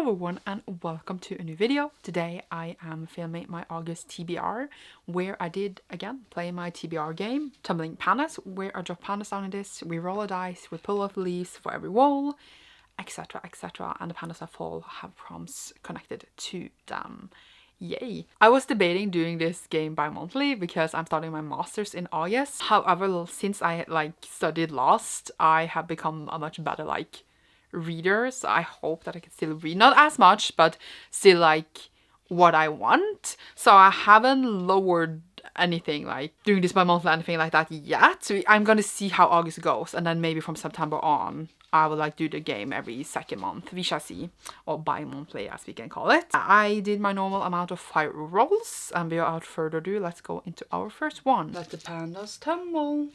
everyone and welcome to a new video. Today I am filming my August TBR where I did again play my TBR game, Tumbling Pandas, where I drop pandas down in this, we roll a dice, we pull off leaves for every roll, etc, etc, and the pandas that fall have prompts connected to them. Yay! I was debating doing this game bi-monthly because I'm starting my masters in August. However, since I studied last, I have become a much better reader, so I hope that I can still read, not as much, but still what I want. So I haven't lowered anything doing this by monthly or anything like that yet. So I'm gonna see how August goes, and then maybe from September on I will do the game every second month. We shall see, or bi-monthly as we can call it. I did my normal amount of 5 rolls, and without further ado, let's go into our first one. Let the pandas tumble.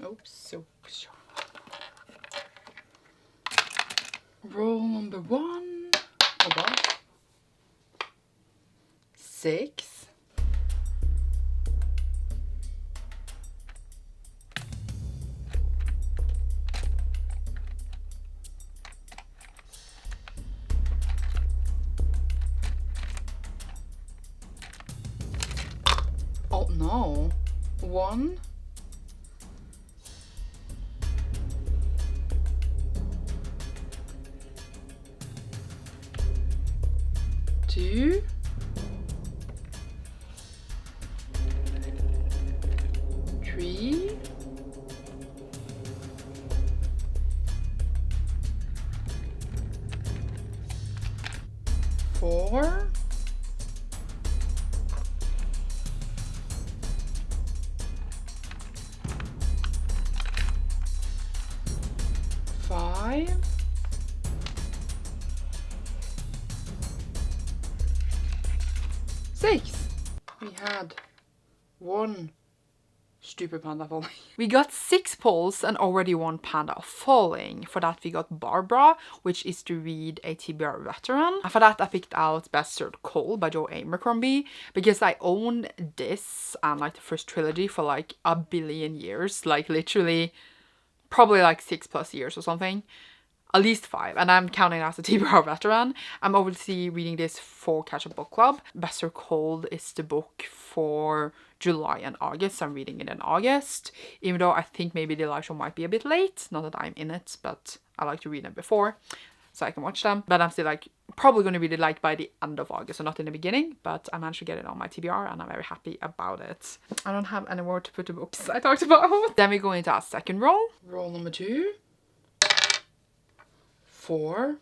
Oops, so sure. Roll number 1. Oh god. 6. Oh no. 1. 2. 3. 4. 5. 6. We had 1 stupid panda falling. We got 6 pulls and already 1 panda falling. For that we got Barbara, which is to read a TBR veteran. And for that I picked out Best Served Cold by Joe Abercrombie, because I own this and the first trilogy for a billion years. Literally probably 6+ years or something. At least 5, and I'm counting as a TBR veteran. I'm obviously reading this for Catch Up Book Club. Best Served Cold is the book for July and August. I'm reading it in August, even though I think maybe the live show might be a bit late. Not that I'm in it, but I like to read them before so I can watch them. But I'm still probably going to read it by the end of August, so not in the beginning. But I managed to get it on my TBR and I'm very happy about it. I don't have anywhere to put the books I talked about. Then we go into our second roll. Roll number 2. 4.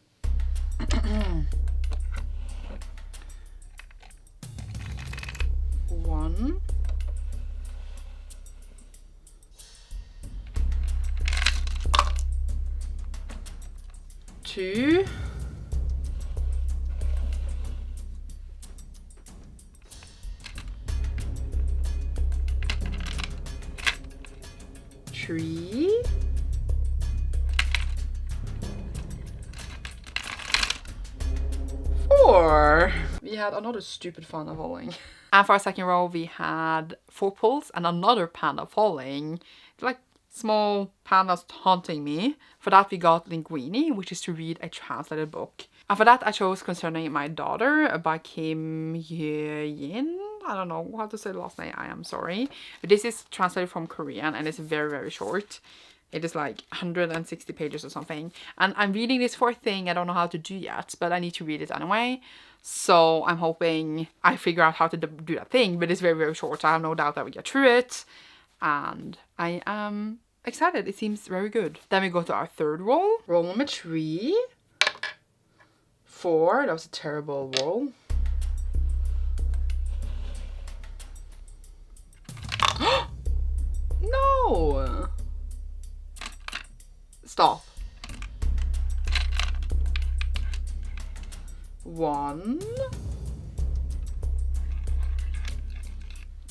1. 2. 3. 4. We had another stupid panda falling. And for our second roll we had 4 pulls and another panda falling. Small pandas haunting me. For that we got Linguini, which is to read a translated book. And for that I chose Concerning My Daughter by Kim Ye-in. I don't know how to say the last name, I am sorry. But this is translated from Korean and it's very, very short. It is 160 pages or something. And I'm reading this for a thing I don't know how to do yet, but I need to read it anyway. So I'm hoping I figure out how to do that thing, but it's very, very short. So I have no doubt that we get through it. And I am excited. It seems very good. Then we go to our third roll. Roll number 3. 4. That was a terrible roll. No! Stop. 1.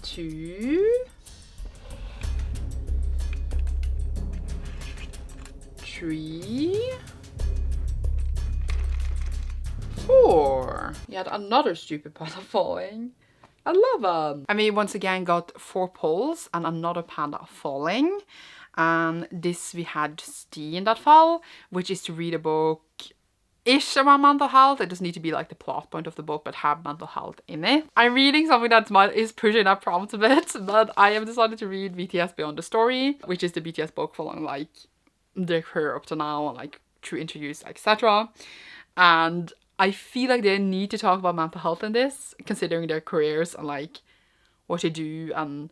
2. 3. 4. Yet another stupid panda falling. I love them. I mean, once again got 4 pulls and another panda falling. And this we had Steen that fall, which is to read a book ish around mental health. It doesn't need to be like the plot point of the book, but have mental health in it. I'm reading something that is pushing that prompt a bit, but I have decided to read BTS Beyond the Story, which is the BTS book following like their career up to now and like through interviews, etc. And I feel like they need to talk about mental health in this, considering their careers and like what they do and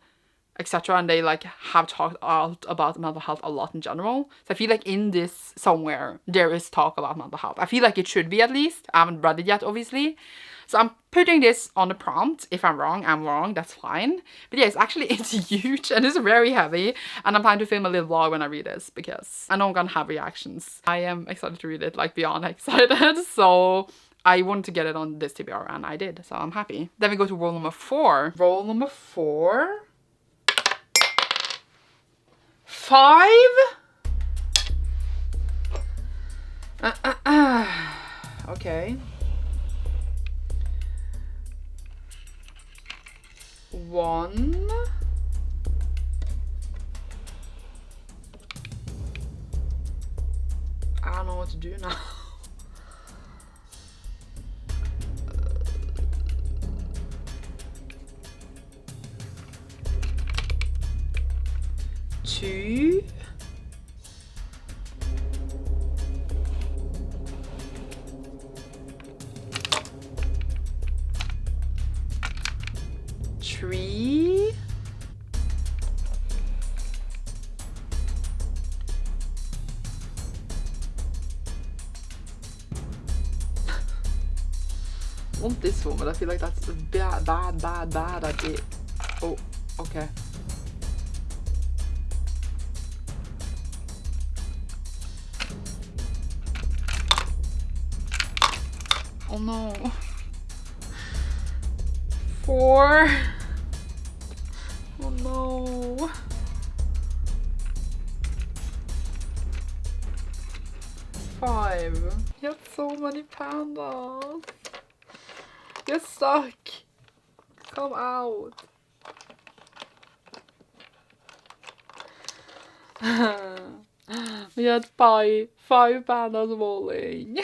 etc. And they like have talked out about mental health a lot in general. So I feel like in this somewhere there is talk about mental health. I feel like it should be, at least. I haven't read it yet, obviously. So I'm putting this on the prompt. If I'm wrong, that's fine. But yeah, it's huge and it's very heavy. And I'm planning to film a little vlog when I read this because I know I'm gonna have reactions. I am excited to read it, like beyond excited. So I wanted to get it on this TBR and I did, so I'm happy. Then we go to roll number 4. Roll number 4. 5. Okay. 1. I don't know what to do now. 2. 3. 'I want this one, but I feel like that's a bad idea. Oh, okay. Oh no. 4. Oh no. 5. You have so many pandas. You're stuck. Come out. We had five pandas falling.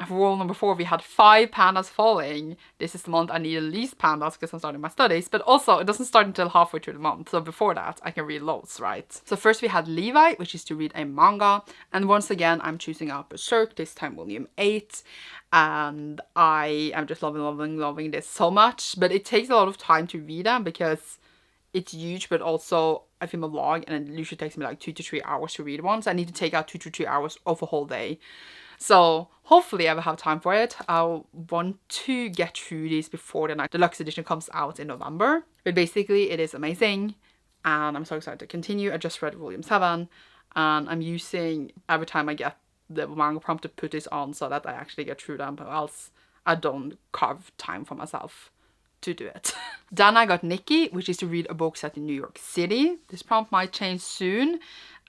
For roll number 4, we had 5 pandas falling. This is the month I need the least pandas because I'm starting my studies. But also, it doesn't start until halfway through the month. So before that, I can read loads, right? So first we had Levi, which is to read a manga. And once again, I'm choosing out Berserk, this time volume 8. And I am just loving this so much. But it takes a lot of time to read them because it's huge, but also I film a vlog and it usually takes me like 2 to 3 hours to read one. So I need to take out 2 to 3 hours of a whole day. So hopefully I will have time for it. I want to get through these before the deluxe edition comes out in November. But basically it is amazing and I'm so excited to continue. I just read volume 7 and I'm using every time I get the manga prompt to put this on so that I actually get through them, but else I don't carve time for myself to do it. Then I got Nikki, which is to read a book set in New York City. This prompt might change soon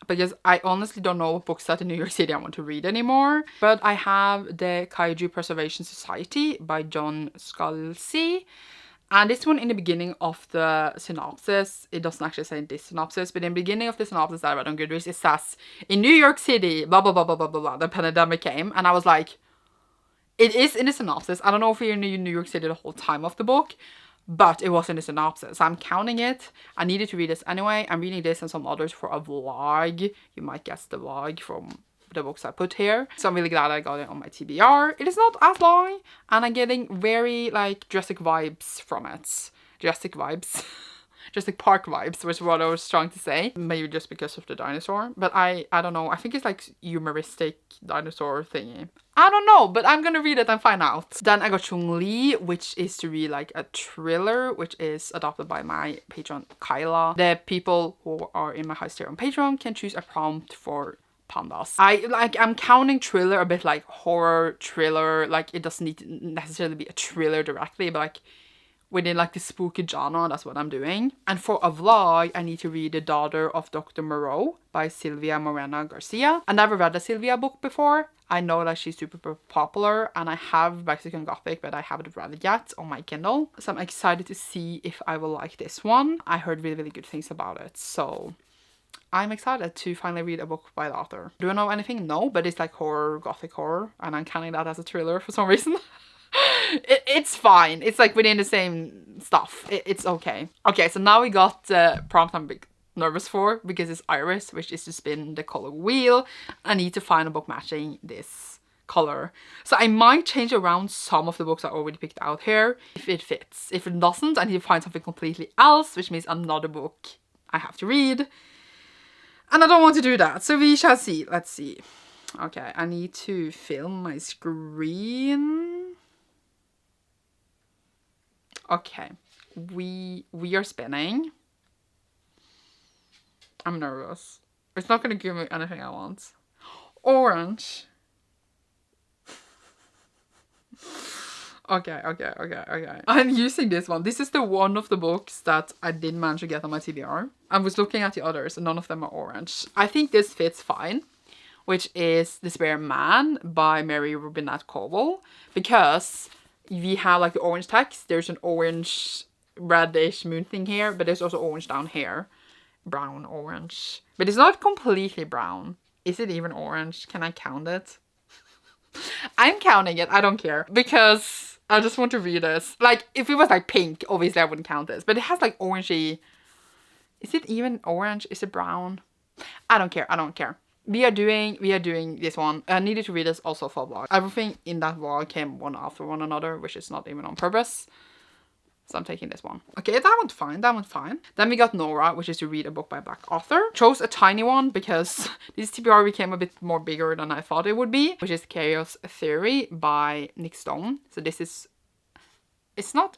because I honestly don't know what book set in New York City I want to read anymore. But I have the Kaiju Preservation Society by John Scalzi. And this one in the beginning of the synopsis, it doesn't actually say in this synopsis, but in the beginning of the synopsis that I read on Goodreads, it says, in New York City, blah, blah, blah, blah, blah, blah, blah, the pandemic came. And I was like, it is in the synopsis. I don't know if we're in New York City the whole time of the book, but it was in the synopsis. So I'm counting it. I needed to read this anyway. I'm reading this and some others for a vlog. You might guess the vlog from the books I put here. So I'm really glad I got it on my TBR. It is not as long and I'm getting very like Jurassic vibes from it. Jurassic vibes. Jurassic Park vibes, which is what I was trying to say. Maybe just because of the dinosaur. But I don't know. I think it's like humoristic dinosaur thingy. I don't know, but I'm gonna read it and find out. Then I got Chung Lee, which is to read like a thriller, which is adopted by my patron Kyla. The people who are in my house tier on Patreon can choose a prompt for Pandas. I'm counting thriller a bit like horror thriller. Like it doesn't need to necessarily be a thriller directly, but like within like the spooky genre, that's what I'm doing. And for a vlog, I need to read The Daughter of Dr. Moreau by Silvia Morena Garcia. I never read a Silvia book before. I know that she's super popular and I have Mexican Gothic, but I haven't read it yet on my Kindle. So I'm excited to see if I will like this one. I heard really good things about it. So I'm excited to finally read a book by the author. Do I know anything? No, but it's like horror, gothic horror, and I'm counting that as a thriller for some reason. It's fine. It's like within the same stuff. It's okay. Okay, so now we got the prompt I'm a bit nervous for because it's Iris, which is to spin the color wheel. I need to find a book matching this color. So I might change around some of the books I already picked out here if it fits. If it doesn't, I need to find something completely else, which means another book I have to read. And I don't want to do that, so we shall see. Let's see. Okay, I need to film my screen. Okay, we are spinning. I'm nervous. It's not gonna give me anything I want. Orange. Okay. I'm using this one. This is the one of the books that I didn't manage to get on my TBR. I was looking at the others and none of them are orange. I think this fits fine, which is Despair Man by Mary Robinette Cowell, because we have like the orange text. There's an orange reddish moon thing here, but there's also orange down here. Brown, orange. But it's not completely brown. Is it even orange? Can I count it? I'm counting it. I don't care. Because I just want to read this. Like, if it was like pink, obviously I wouldn't count this. But it has like orangey... Is it even orange? Is it brown? I don't care. I don't care. We are doing this one. I needed to read this also for a vlog. Everything in that vlog came one after one another, which is not even on purpose. So I'm taking this one. Okay, that one's fine. That one's fine. Then we got Nora, which is to read a book by a black author. Chose a tiny one because this TBR became a bit more bigger than I thought it would be, which is Chaos Theory by Nick Stone. So this is... It's not...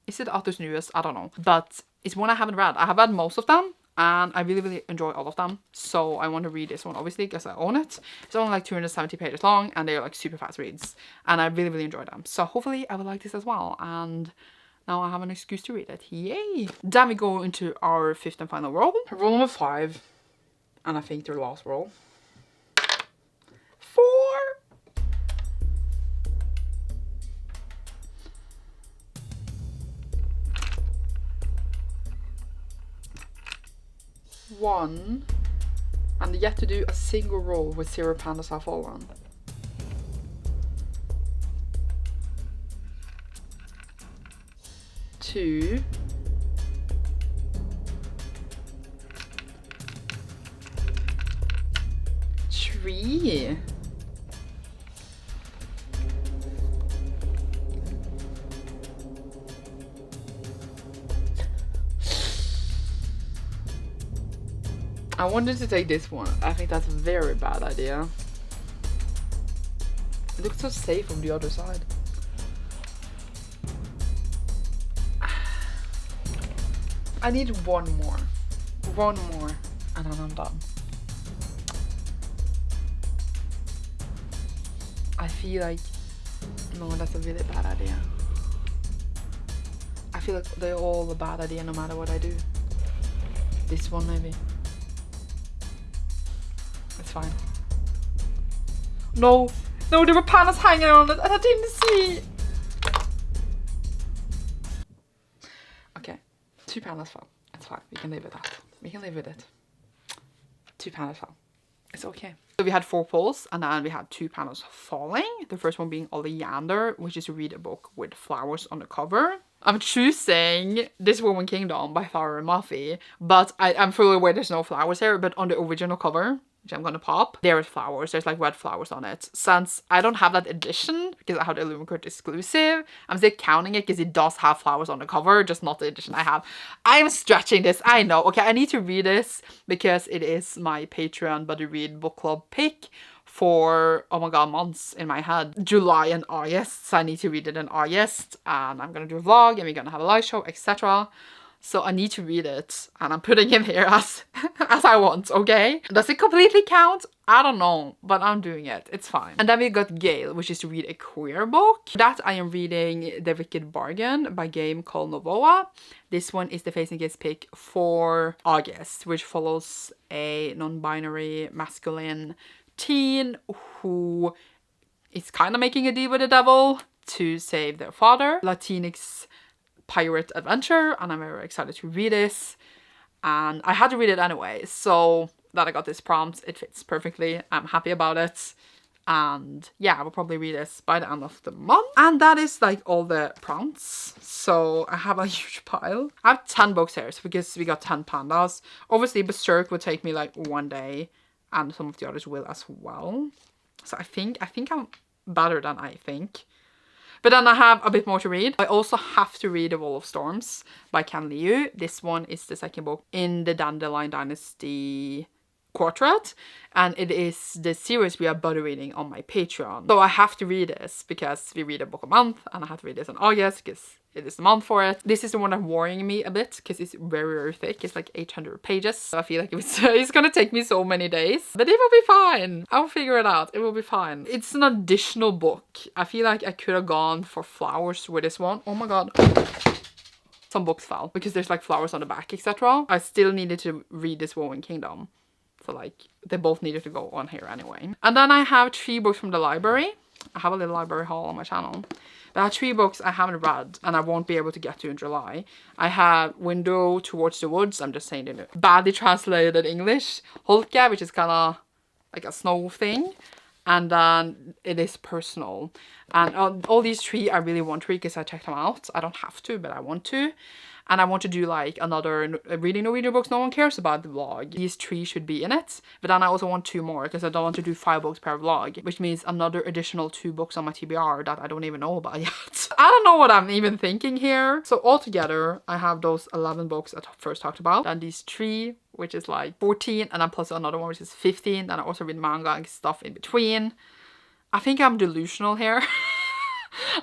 Is it author's newest? I don't know. But it's one I haven't read. I have read most of them. And I really enjoy all of them. So I want to read this one, obviously, because I own it. It's only like 270 pages long. And they're like super fast reads. And I really enjoy them. So hopefully I will like this as well. And... now I have an excuse to read it. Yay! Then we go into our fifth and final roll. Roll number 5. And I think the last roll. 4! One. And yet to do a single roll with 0 pandas have fallen. 2. 3. I wanted to take this one. I think that's a very bad idea. It looks so safe from the other side. I need one more, and then I'm done. I feel like, no, that's a really bad idea. I feel like they're all a bad idea no matter what I do. This one maybe. It's fine. No, there were pandas hanging on it and I didn't see. Okay. 2 pandas fell. It's fine. We can live with that. We can live with it. 2 pandas fell. It's okay. So we had 4 pulls and then we had 2 pandas falling. The first one being Oleander, which is to read a book with flowers on the cover. I'm choosing This Woman Kingdom by Farah Mafi, but I'm fully aware there's no flowers here, but on the original cover, which I'm gonna pop, there is flowers. There's like red flowers on it. Since I don't have that edition because I have the Illumicrate exclusive, I'm still counting it because it does have flowers on the cover, just not the edition I have. I'm stretching this, I know. Okay, I need to read this because it is my Patreon Buddy Read Book Club pick for, oh my god, months in my head. July and August, so I need to read it in August, and I'm gonna do a vlog and we're gonna have a live show, etc. So I need to read it, and I'm putting it here as I want, okay? Does it completely count? I don't know, but I'm doing it. It's fine. And then we got Gale, which is to read a queer book. That I am reading The Wicked Bargain by Game called Novoa. This one is the Facing Gaze pick for August, which follows a non-binary masculine teen who is kind of making a deal with the devil to save their father. Latinx pirate adventure, and I'm very excited to read this. and I had to read it anyway, so that I got this prompt, it fits perfectly. I'm happy about it. And yeah, I will probably read this by the end of the month. And that is like all the prompts. So I have a huge pile. I have 10 books here, so because we got 10 pandas. Obviously Berserk would take me like one day, and some of the others will as well. So I think I'm better than I think. But then I have a bit more to read. I also have to read The Wall of Storms by Ken Liu. This one is the second book in the Dandelion Dynasty quartet, and it is the series we are buddy reading on my Patreon. So I have to read this because we read a book a month, and I have to read this in August because it is the month for it. This is the one that's worrying me a bit because it's very, very thick. It's like 800 pages. So I feel like it's gonna take me so many days, but it will be fine. I'll figure it out. It will be fine. It's an additional book. I feel like I could have gone for flowers with this one. Oh my god. Some books fell because there's like flowers on the back, etc. I still needed to read this Woven Kingdom. So like they both needed to go on here anyway. And then I have 3 books from the library. I have a little library haul on my channel. But I have 3 books I haven't read and I won't be able to get to in July. I have Window Towards the Woods. I'm just saying it. Badly translated English. Holke, which is kind of like a snow thing. And then it is personal. And all these 3 I really want to read because I checked them out. I don't have to, but I want to. And I want to do like another reading Norwegian books no one cares about the vlog. These 3 should be in it. But then I also want 2 more because I don't want to do 5 books per vlog. Which means another additional 2 books on my TBR that I don't even know about yet. I don't know what I'm even thinking here. So altogether, I have those 11 books I first talked about. And these 3, which is like 14. And then plus another one which is 15. And I also read manga and stuff in between. I think I'm delusional here.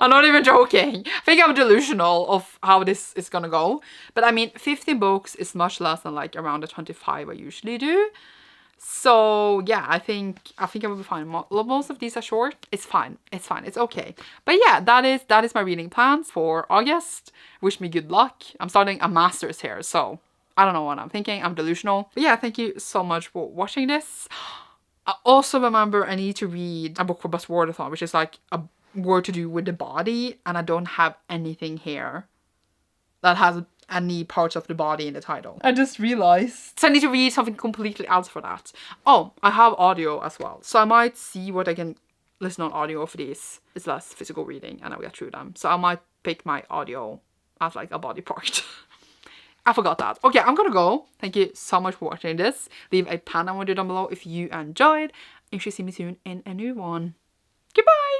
I'm not even joking. I think I'm delusional of how this is gonna go. But I mean, 15 books is much less than like around the 25 I usually do. So yeah, I think I will be fine. Most of these are short. It's fine. It's fine. It's okay. But yeah, that is my reading plans for August. Wish me good luck. I'm starting a master's here, so I don't know what I'm thinking. I'm delusional. But yeah, thank you so much for watching this. I also remember I need to read a book for Bus Wordathon, which is like a word to do with the body, and I don't have anything here that has any parts of the body in the title. I just realized. So I need to read something completely else for that. Oh, I have audio as well. So I might see what I can listen on audio for these. It's less physical reading and I'll get through them. So I might pick my audio as like a body part. I forgot that. Okay, I'm gonna go. Thank you so much for watching this. Leave a panda video down below if you enjoyed. You should see me soon in a new one. Goodbye!